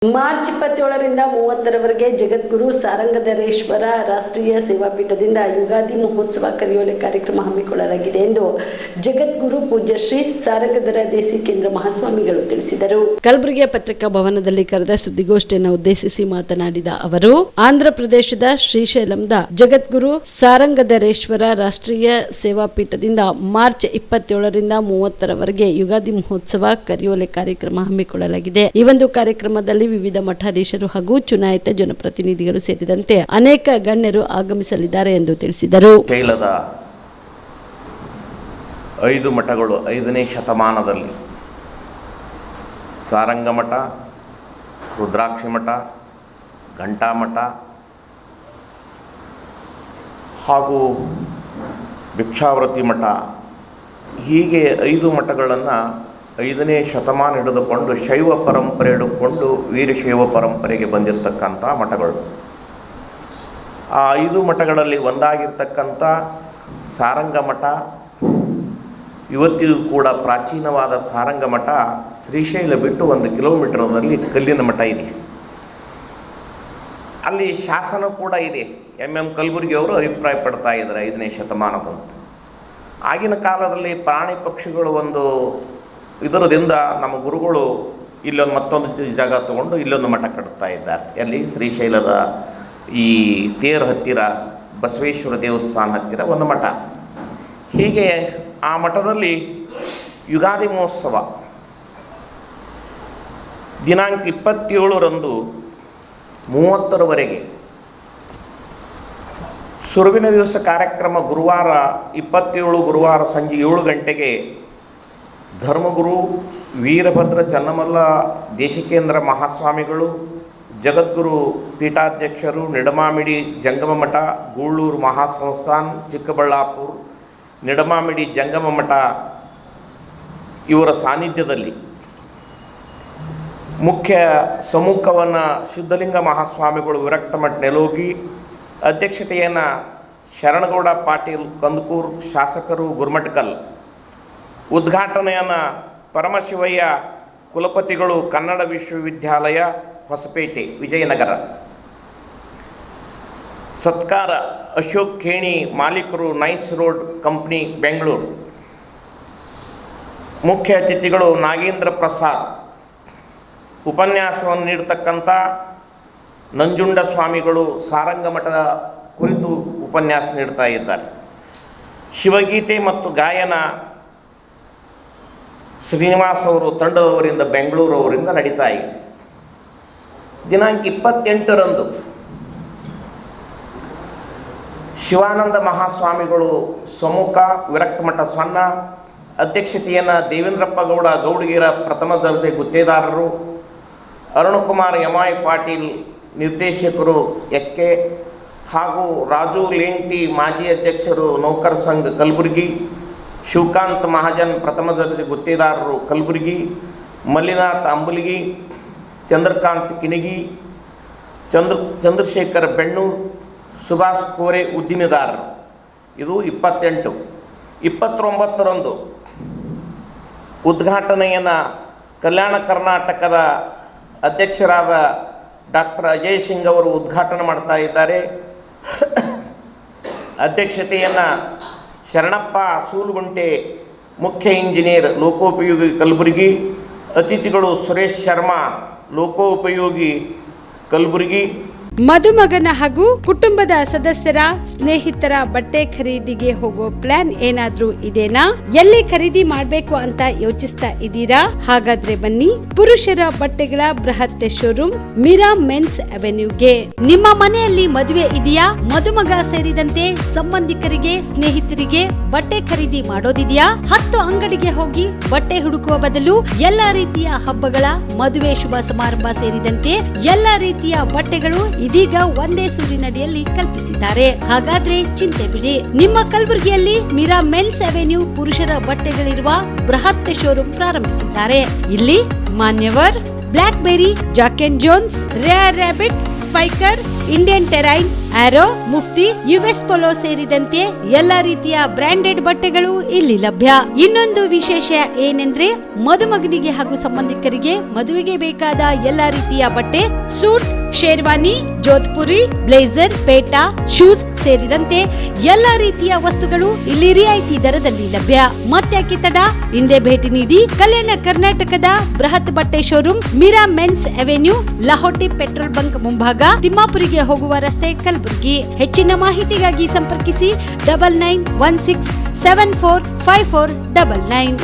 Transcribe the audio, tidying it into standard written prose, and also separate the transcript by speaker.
Speaker 1: March 27ರಿಂದ 30ರವರೆಗೆ ಜಗದ್ಗುರು ಸಾರಂಗಧರೇಶ್ವರ ರಾಷ್ಟ್ರೀಯ ಸೇವಾಪೀಠದಿಂದ ಯುಗಾದಿ ಮಹೋತ್ಸವ ಕರೆಯೋಲೆ ಕಾರ್ಯಕ್ರಮ ಹಮ್ಮಿಕೊಳ್ಳಲಾಗಿದೆ ಎಂದು ಜಗದ್ಗುರು ಪೂಜ್ಯ ಶ್ರೀ ಸಾರಂಗಧರ ದೇಸಿ ಕೇಂದ್ರ ಮಹಾಸ್ವಾಮಿಗಳು ತಿಳಿಸಿದರು. ಕಲಬುರಗಿಯ ಪತ್ರಿಕಾ ಭವನದಲ್ಲಿ ಕರೆದ ಸುದ್ದಿಗೋಷ್ಠಿಯನ್ನು ಉದ್ದೇಶಿಸಿ ಮಾತನಾಡಿದ ಅವರು, ಆಂಧ್ರ ಪ್ರದೇಶದ ಶ್ರೀಶೈಲಂದ ಜಗದ್ಗುರು ಸಾರಂಗಧರೇಶ್ವರ ರಾಷ್ಟ್ರೀಯ ಸೇವಾಪೀಠದಿಂದ ಮಾರ್ಚ್ 27ರಿಂದ 30ರವರೆಗೆ ಯುಗಾದಿ ಮಹೋತ್ಸವ ಕರೆಯೋಲೆ ಕಾರ್ಯಕ್ರಮ ಹಮ್ಮಿಕೊಳ್ಳಲಾಗಿದೆ. ಈ ಒಂದು ಕಾರ್ಯಕ್ರಮದಲ್ಲಿ ವಿವಿಧ ಮಠಾಧೀಶರು ಹಾಗೂ ಚುನಾಯಿತ ಜನಪ್ರತಿನಿಧಿಗಳು ಸೇರಿದಂತೆ ಅನೇಕ ಗಣ್ಯರು ಆಗಮಿಸಲಿದ್ದಾರೆ ಎಂದು ತಿಳಿಸಿದರು.
Speaker 2: ಶೈಲದ 5 ಮಠಗಳು 5ನೇ ಶತಮಾನದಲ್ಲಿ ಸಾರಂಗ ಮಠ, ರುದ್ರಾಕ್ಷಿ ಮಠ, ಘಂಟಾ ಮಠ ಹಾಗೂ ಭಿಕ್ಷಾವೃತಿ ಮಠ ಹೀಗೆ 5 ಮಠಗಳನ್ನು 5ನೇ ಶತಮಾನ ಹಿಡಿದುಕೊಂಡು ಶೈವ ಪರಂಪರೆ ಹಿಡಿದುಕೊಂಡು ವೀರಶೈವ ಪರಂಪರೆಗೆ ಬಂದಿರತಕ್ಕಂಥ ಮಠಗಳು. ಆ 5 ಮಠಗಳಲ್ಲಿ ಒಂದಾಗಿರ್ತಕ್ಕಂಥ ಸಾರಂಗ ಮಠ, ಇವತ್ತಿಗೂ ಕೂಡ ಪ್ರಾಚೀನವಾದ ಸಾರಂಗ ಮಠ ಶ್ರೀಶೈಲ ಬಿಟ್ಟು 1 ಕಿಲೋಮೀಟರ್ನಲ್ಲಿ ಕಲ್ಲಿನ ಮಠ ಇದೆ. ಅಲ್ಲಿ ಶಾಸನ ಕೂಡ ಇದೆ. ಎಂ ಕಲಬುರ್ಗಿ ಅವರು ಅಭಿಪ್ರಾಯ ಪಡ್ತಾ ಇದ್ದಾರೆ 5ನೇ ಶತಮಾನದಂತ. ಆಗಿನ ಕಾಲದಲ್ಲಿ ಪ್ರಾಣಿ ಪಕ್ಷಿಗಳು ಒಂದು ಇದರದಿಂದ ನಮ್ಮ ಗುರುಗಳು ಇಲ್ಲೊಂದು ಮತ್ತೊಂದು ಜಾಗ ತಗೊಂಡು ಇಲ್ಲೊಂದು ಮಠ ಕಟ್ತಾ ಇದ್ದಾರೆ. ಎಲ್ಲಿ ಶ್ರೀಶೈಲದ ಈ ತೇರು ಹತ್ತಿರ ಬಸವೇಶ್ವರ ದೇವಸ್ಥಾನ ಹತ್ತಿರ ಒಂದು ಮಠ. ಹೀಗೆ ಆ ಮಠದಲ್ಲಿ ಯುಗಾದಿ ಮಹೋತ್ಸವ ದಿನಾಂಕ 27ರಂದು 30ರವರೆಗೆ ಸುರುವಿನ ದಿವಸ ಕಾರ್ಯಕ್ರಮ ಗುರುವಾರ 27 ಗುರುವಾರ ಸಂಜೆ 7 ಗಂಟೆಗೆ ಧರ್ಮಗುರು ವೀರಭದ್ರ ಚನ್ನಮಲ್ಲ ದೇಶಿಕೇಂದ್ರ ಮಹಾಸ್ವಾಮಿಗಳು, ಜಗದ್ಗುರು ಪೀಠಾಧ್ಯಕ್ಷರು, ನಿಡಮಾಮಿಡಿ ಜಂಗಮ ಮಠ, ಗೂಳೂರು ಮಹಾಸಂಸ್ಥಾನ್, ಚಿಕ್ಕಬಳ್ಳಾಪುರ ನಿಡಮಾಮಿಡಿ ಜಂಗಮ ಮಠ ಇವರ ಸಾನ್ನಿಧ್ಯದಲ್ಲಿ ಮುಖ್ಯ ಸಮ್ಮುಖವನ್ನು ಸಿದ್ಧಲಿಂಗ ಮಹಾಸ್ವಾಮಿಗಳು ವಿರಕ್ತ ಮಠ ನೆಲೋಗಿ, ಅಧ್ಯಕ್ಷತೆಯನ್ನು ಶರಣಗೌಡ ಪಾಟೀಲ್ ಕಂದಕೂರ್ ಶಾಸಕರು ಗುರುಮಠಕಲ್, ಉದ್ಘಾಟನೆಯನ್ನು ಪರಮಶಿವಯ್ಯ ಕುಲಪತಿಗಳು ಕನ್ನಡ ವಿಶ್ವವಿದ್ಯಾಲಯ ಹೊಸಪೇಟೆ ವಿಜಯನಗರ, ಸತ್ಕಾರ ಅಶೋಕ್ ಖೇಣಿ ಮಾಲೀಕರು ನೈಸ್ ರೋಡ್ ಕಂಪ್ನಿ ಬೆಂಗಳೂರು, ಮುಖ್ಯ ಅತಿಥಿಗಳು ನಾಗೇಂದ್ರ ಪ್ರಸಾದ್, ಉಪನ್ಯಾಸವನ್ನು ನೀಡತಕ್ಕಂಥ ನಂಜುಂಡ ಸ್ವಾಮಿಗಳು ಸಾರಂಗ ಮಠದ ಕುರಿತು ಉಪನ್ಯಾಸ ನೀಡ್ತಾ ಇದ್ದಾರೆ. ಶಿವಗೀತೆ ಮತ್ತು ಗಾಯನ ಶ್ರೀನಿವಾಸ್ ಅವರು ತಂಡದವರಿಂದ ಬೆಂಗಳೂರವರಿಂದ ನಡೀತಾ ಇದೆ. ದಿನಾಂಕ 28ರಂದು ಶಿವಾನಂದ ಮಹಾಸ್ವಾಮಿಗಳು ಸಮ್ಮುಖ ವಿರಕ್ತ ಮಠ ಸೊನ್ನ, ಅಧ್ಯಕ್ಷತೆಯನ್ನು ದೇವೇಂದ್ರಪ್ಪ ಗೌಡ ಗೌಡಗಿರ ಪ್ರಥಮ ದರ್ಜೆ ಗುತ್ತೇದಾರರು, ಅರುಣಕುಮಾರ್ ಎಂ.ಐ. ಪಾಟೀಲ್ ನಿರ್ದೇಶಕರು HK ಹಾಗೂ ರಾಜು ಲೇಂಟಿ ಮಾಜಿ ಅಧ್ಯಕ್ಷರು ನೌಕರ ಸಂಘ ಕಲಬುರಗಿ, ಶಿವಕಾಂತ್ ಮಹಾಜನ್ ಪ್ರಥಮ ದರ್ಜೆ ಗುತ್ತೇದಾರರು ಕಲಬುರಗಿ, ಮಲ್ಲಿನಾಥ್ ಅಂಬುಲಿಗಿ, ಚಂದ್ರಕಾಂತ್ ಕಿಣಗಿ, ಚಂದ್ರಶೇಖರ್ ಬೆಣ್ಣೂರು, ಸುಭಾಷ್ ಕೋರೆ ಉದ್ದಿಮೆದಾರರು. ಇದು 28. 29ರಂದು ಉದ್ಘಾಟನೆಯನ್ನು ಕಲ್ಯಾಣ ಕರ್ನಾಟಕದ ಅಧ್ಯಕ್ಷರಾದ ಡಾಕ್ಟರ್ ಅಜಯ್ ಸಿಂಗ್ ಅವರು ಉದ್ಘಾಟನೆ ಮಾಡ್ತಾ ಇದ್ದಾರೆ. ಅಧ್ಯಕ್ಷತೆಯನ್ನು ಶರಣಪ್ಪ ಸೂಲಗುಂಟೆ ಮುಖ್ಯ ಇಂಜಿನಿಯರ್ ಲೋಕೋಪಯೋಗಿ ಕಲಬುರಗಿ, ಅತಿಥಿಗಳು ಸುರೇಶ್ ಶರ್ಮಾ ಲೋಕೋಪಯೋಗಿ ಕಲಬುರಗಿ.
Speaker 3: ಮದುಮಗನ ಹಾಗೂ ಕುಟುಂಬದ ಸದಸ್ಯರ ಸ್ನೇಹಿತರ ಬಟ್ಟೆ ಖರೀದಿಗೆ ಹೋಗೋ ಪ್ಲಾನ್ ಏನಾದ್ರೂ ಇದೆನಾ? ಎಲ್ಲಿ ಖರೀದಿ ಮಾಡ್ಬೇಕು ಅಂತ ಯೋಚಿಸ್ತಾ ಇದ್ದೀರಾ? ಹಾಗಾದ್ರೆ ಬನ್ನಿ ಪುರುಷರ ಬಟ್ಟೆಗಳ ಬೃಹತ್ ಶೋರೂಮ್ ಮೀರಾ ಮೆನ್ಸ್ ಅವೆನ್ಯೂಗೆ. ನಿಮ್ಮ ಮನೆಯಲ್ಲಿ ಮದುವೆ ಇದೆಯಾ? ಮದುಮಗ ಸೇರಿದಂತೆ ಸಂಬಂಧಿಕರಿಗೆ ಸ್ನೇಹಿತರಿಗೆ ಬಟ್ಟೆ ಖರೀದಿ ಮಾಡೋದಿದೆಯಾ? 10 ಅಂಗಡಿಗೆ ಹೋಗಿ ಬಟ್ಟೆ ಹುಡುಕುವ ಬದಲು ಎಲ್ಲ ರೀತಿಯ ಹಬ್ಬಗಳ ಮದುವೆ ಶುಭ ಸಮಾರಂಭ ಸೇರಿದಂತೆ ಎಲ್ಲ ರೀತಿಯ ಬಟ್ಟೆಗಳು ಇದೀಗ ಒಂದೇ ಸೂರಿನಡಿಯಲ್ಲಿ ಕಲ್ಪಿಸಿದ್ದಾರೆ. ಹಾಗಾದ್ರೆ ಚಿಂತೆ ಬಿಡಿ, ನಿಮ್ಮ ಕಲಬುರಗಿಯಲ್ಲಿ ಮೀರಾ ಮೆನ್ಸ್ ಅವೆನ್ಯೂ ಪುರುಷರ ಬಟ್ಟೆಗಳಿರುವ ಬೃಹತ್ ಶೋರೂಮ್ ಪ್ರಾರಂಭಿಸಿದ್ದಾರೆ. ಇಲ್ಲಿ Manyavar, Blackberrys, Jack and Jones, Rare Rabbit, Spykar Indian Terrain, Arrow, Mufti, US Polo ಸೇರಿದಂತೆ ಎಲ್ಲಾ ರೀತಿಯ ಬ್ರಾಂಡೆಡ್ ಬಟ್ಟೆಗಳು ಇಲ್ಲಿ ಲಭ್ಯ. ಇನ್ನೊಂದು ವಿಶೇಷ ಏನೆಂದ್ರೆ ಮದುಮಗನಿಗೆ ಹಾಗೂ ಸಂಬಂಧಿಕರಿಗೆ ಮದುವೆಗೆ ಬೇಕಾದ ಎಲ್ಲಾ ರೀತಿಯ ಬಟ್ಟೆ, ಸೂಟ್, ಶೇರ್ವಾನಿ, ಜೋಧ್ಪುರಿ, ಬ್ಲೇಸರ್, ಪೇಟಾ, ಶೂಸ್ ಸೇರಿದಂತೆ ಎಲ್ಲಾ ರೀತಿಯ ವಸ್ತುಗಳು ಇಲ್ಲಿ ರಿಯಾಯಿತಿ ದರದಲ್ಲಿ ಲಭ್ಯ. ಮತ್ತ್ಯಾಕೆ ತಡ, ಹಿಂದೆ ಭೇಟಿ ನೀಡಿ. ಕಲ್ಯಾಣ ಕರ್ನಾಟಕದ ಬೃಹತ್ ಬಟ್ಟೆ showroom, Meera men's avenue, Lahoti petrol bunk ಮುಂಭಾಗ, ತಿಮ್ಮಾಪುರಿಗೆ ಹೋಗುವ ರಸ್ತೆ, ಕಲಬುರಗಿ. ಹೆಚ್ಚಿನ ಮಾಹಿತಿಗಾಗಿ ಸಂಪರ್ಕಿಸಿ 9916745499.